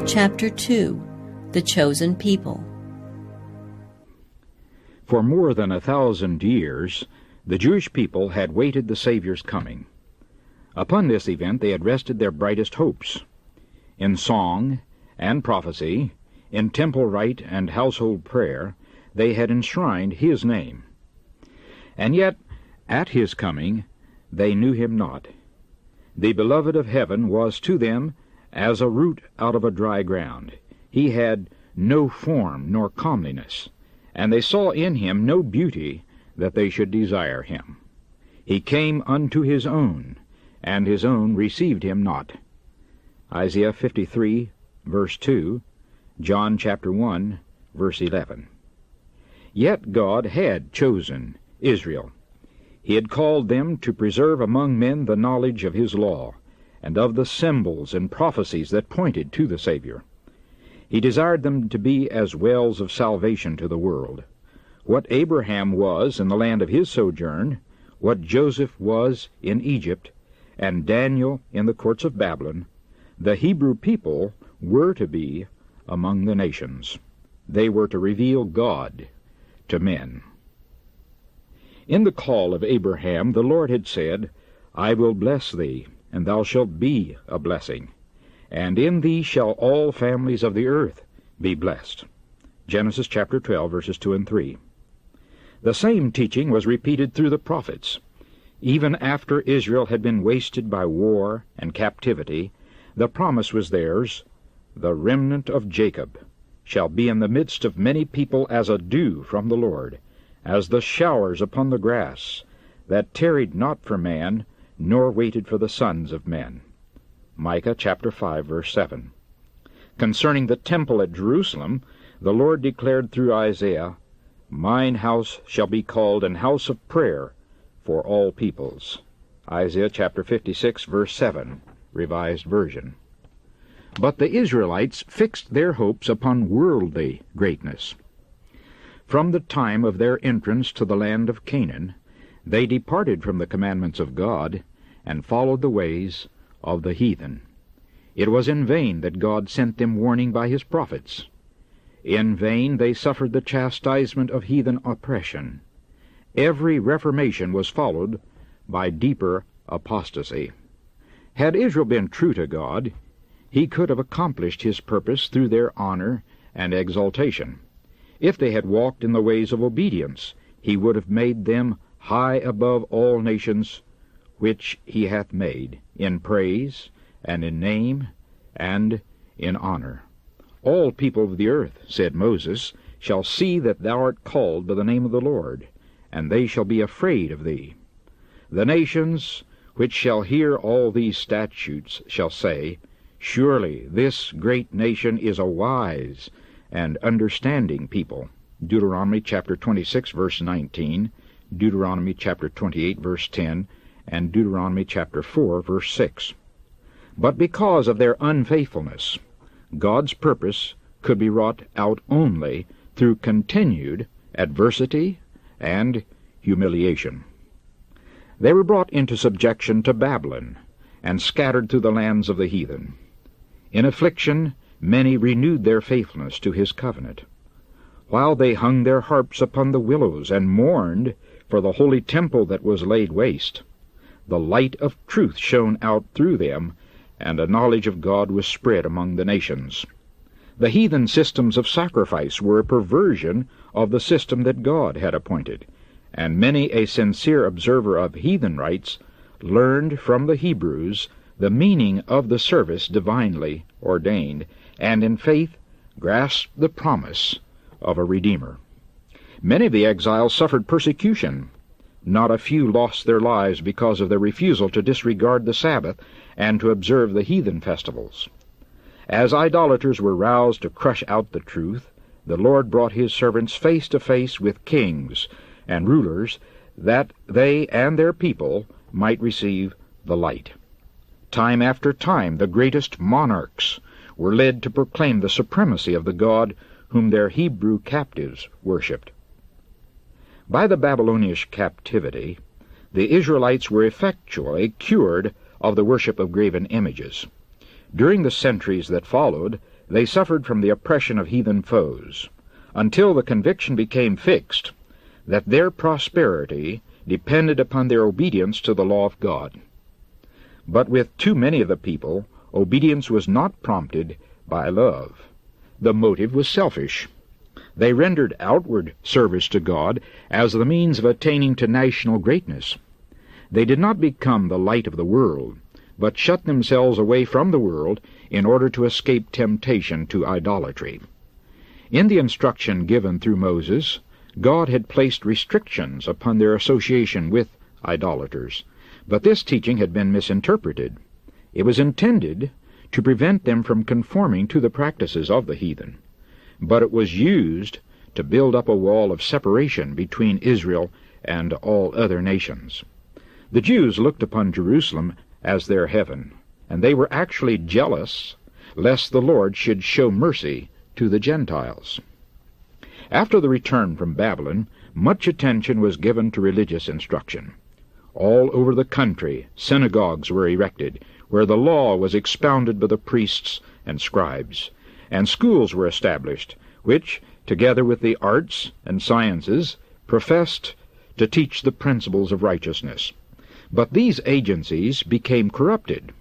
Chapter 2. The Chosen People. For more than 1,000 years, the Jewish people had waited the Savior's coming. Upon this event they had rested their brightest hopes. In song and prophecy, in temple rite and household prayer, they had enshrined His name. And yet, at His coming, they knew Him not. The Beloved of heaven was to them as a root out of a dry ground. He had no form nor comeliness, and they saw in Him no beauty that they should desire Him. He came unto His own, and His own received Him not. Isaiah 53, verse 2, John chapter 1, verse 11. Yet God had chosen Israel. He had called them to preserve among men the knowledge of His law, and of the symbols and prophecies that pointed to the Savior. He desired them to be as wells of salvation to the world. What Abraham was in the land of his sojourn, what Joseph was in Egypt, and Daniel in the courts of Babylon, the Hebrew people were to be among the nations. They were to reveal God to men. In the call of Abraham, the Lord had said, I will bless thee, and thou shalt be a blessing, and in thee shall all families of the earth be blessed. Genesis chapter 12, verses 2 and 3. The same teaching was repeated through the prophets. Even after Israel had been wasted by war and captivity, the promise was theirs, the remnant of Jacob shall be in the midst of many people as a dew from the Lord, as the showers upon the grass, that tarried not for man, nor waited for the sons of men. Micah chapter 5, verse 7. Concerning the temple at Jerusalem, the Lord declared through Isaiah, Mine house shall be called an house of prayer for all peoples. Isaiah chapter 56, verse 7, Revised Version. But the Israelites fixed their hopes upon worldly greatness. From the time of their entrance to the land of Canaan, they departed from the commandments of God and followed the ways of the heathen. It was in vain that God sent them warning by His prophets. In vain they suffered the chastisement of heathen oppression. Every reformation was followed by deeper apostasy. Had Israel been true to God, He could have accomplished His purpose through their honor and exaltation. If they had walked in the ways of obedience, He would have made them high above all nations which He hath made, in praise, and in name, and in honor. All people of the earth, said Moses, shall see that thou art called by the name of the Lord, and they shall be afraid of thee. The nations which shall hear all these statutes shall say, Surely this great nation is a wise and understanding people. Deuteronomy chapter 26, verse 19, Deuteronomy chapter 28, verse 10, and Deuteronomy chapter 4, verse 6. But because of their unfaithfulness, God's purpose could be wrought out only through continued adversity and humiliation. They were brought into subjection to Babylon, and scattered through the lands of the heathen. In affliction, many renewed their faithfulness to His covenant. While they hung their harps upon the willows and mourned for the holy temple that was laid waste, the light of truth shone out through them, and a knowledge of God was spread among the nations. The heathen systems of sacrifice were a perversion of the system that God had appointed, and many a sincere observer of heathen rites learned from the Hebrews the meaning of the service divinely ordained, and in faith grasped the promise of a Redeemer. Many of the exiles suffered persecution. Not a few lost their lives because of their refusal to disregard the Sabbath and to observe the heathen festivals. As idolaters were roused to crush out the truth, the Lord brought His servants face to face with kings and rulers, that they and their people might receive the light. Time after time the greatest monarchs were led to proclaim the supremacy of the God whom their Hebrew captives worshipped. By the Babylonian captivity, the Israelites were effectually cured of the worship of graven images. During the centuries that followed, they suffered from the oppression of heathen foes, until the conviction became fixed that their prosperity depended upon their obedience to the law of God. But with too many of the people, obedience was not prompted by love. The motive was selfish. They rendered outward service to God as the means of attaining to national greatness. They did not become the light of the world, but shut themselves away from the world in order to escape temptation to idolatry. In the instruction given through Moses, God had placed restrictions upon their association with idolaters, but this teaching had been misinterpreted. It was intended to prevent them from conforming to the practices of the heathen, but it was used to build up a wall of separation between Israel and all other nations. The Jews looked upon Jerusalem as their heaven, and they were actually jealous lest the Lord should show mercy to the Gentiles. After the return from Babylon, much attention was given to religious instruction. All over the country, synagogues were erected, where the law was expounded by the priests and scribes, and schools were established, which, together with the arts and sciences, professed to teach the principles of righteousness. But these agencies became corrupted.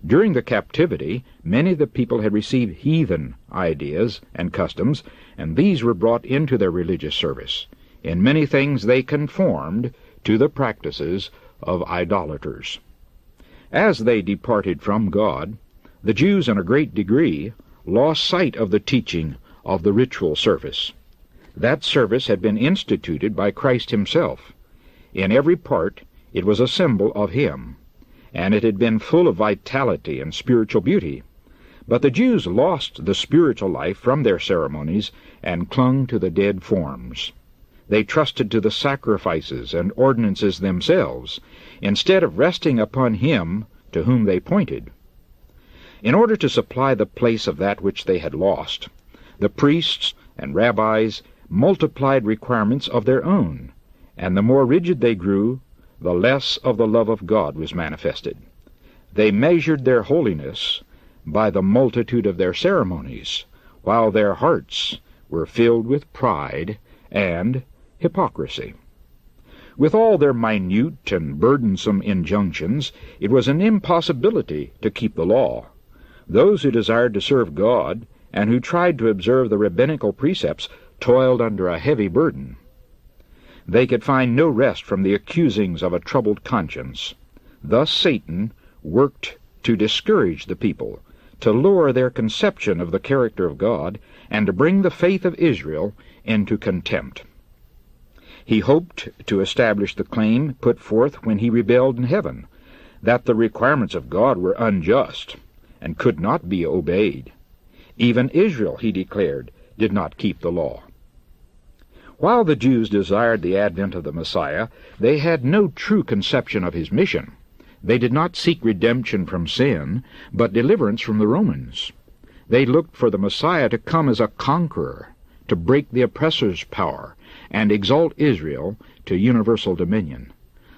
During the captivity, many of the people had received heathen ideas and customs, and these were brought into their religious service. In many things they conformed to the practices of idolaters. As they departed from God, the Jews in a great degree lost sight of the teaching of the ritual service. That service had been instituted by Christ himself. In every part it was a symbol of him, and it had been full of vitality and spiritual beauty. But the Jews lost the spiritual life from their ceremonies and clung to the dead forms. They trusted to the sacrifices and ordinances themselves, instead of resting upon him to whom they pointed. In order to supply the place of that which they had lost, the priests and rabbis multiplied requirements of their own, and the more rigid they grew, the less of the love of God was manifested. They measured their holiness by the multitude of their ceremonies, while their hearts were filled with pride and hypocrisy. With all their minute and burdensome injunctions, it was an impossibility to keep the law. Those who desired to serve God and who tried to observe the rabbinical precepts toiled under a heavy burden. They could find no rest from the accusings of a troubled conscience. Thus Satan worked to discourage the people, to lower their conception of the character of God, and to bring the faith of Israel into contempt. He hoped to establish the claim put forth when he rebelled in heaven, that the requirements of God were unjust and could not be obeyed. Even Israel, he declared, did not keep the law. While the Jews desired the advent of the Messiah, they had no true conception of his mission. They did not seek redemption from sin, but deliverance from the Romans. They looked for the Messiah to come as a conqueror, to break the oppressor's power, and exalt Israel to universal dominion.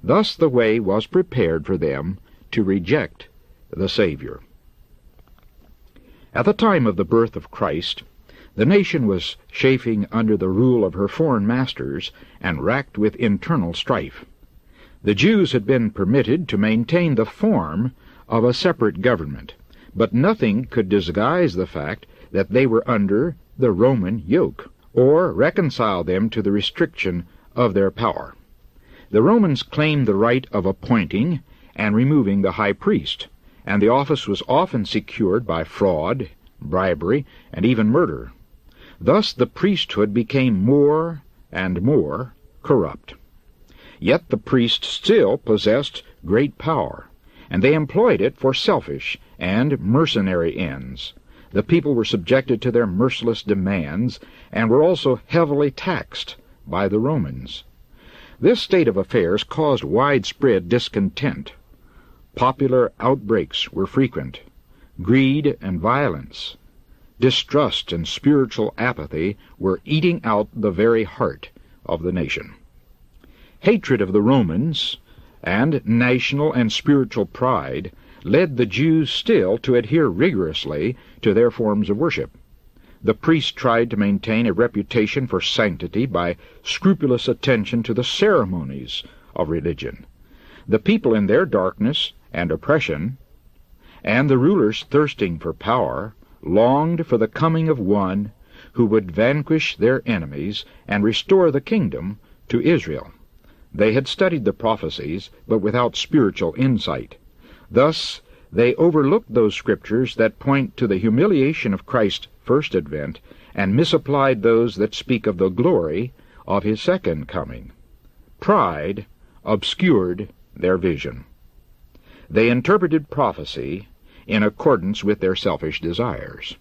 Thus the way was prepared for them to reject the Savior. At the time of the birth of Christ, the nation was chafing under the rule of her foreign masters and racked with internal strife. The Jews had been permitted to maintain the form of a separate government, but nothing could disguise the fact that they were under the Roman yoke, or reconcile them to the restriction of their power. The Romans claimed the right of appointing and removing the high priest, and the office was often secured by fraud, bribery, and even murder. Thus the priesthood became more and more corrupt. Yet the priests still possessed great power, and they employed it for selfish and mercenary ends. The people were subjected to their merciless demands, and were also heavily taxed by the Romans. This state of affairs caused widespread discontent. Popular outbreaks were frequent. Greed and violence, distrust and spiritual apathy were eating out the very heart of the nation. Hatred of the Romans and national and spiritual pride led the Jews still to adhere rigorously to their forms of worship. The priests tried to maintain a reputation for sanctity by scrupulous attention to the ceremonies of religion. The people in their darkness and oppression, and the rulers thirsting for power, longed for the coming of one who would vanquish their enemies and restore the kingdom to Israel. They had studied the prophecies, but without spiritual insight. Thus, they overlooked those scriptures that point to the humiliation of Christ's first advent, and misapplied those that speak of the glory of his second coming. Pride obscured their vision. They interpreted prophecy in accordance with their selfish desires.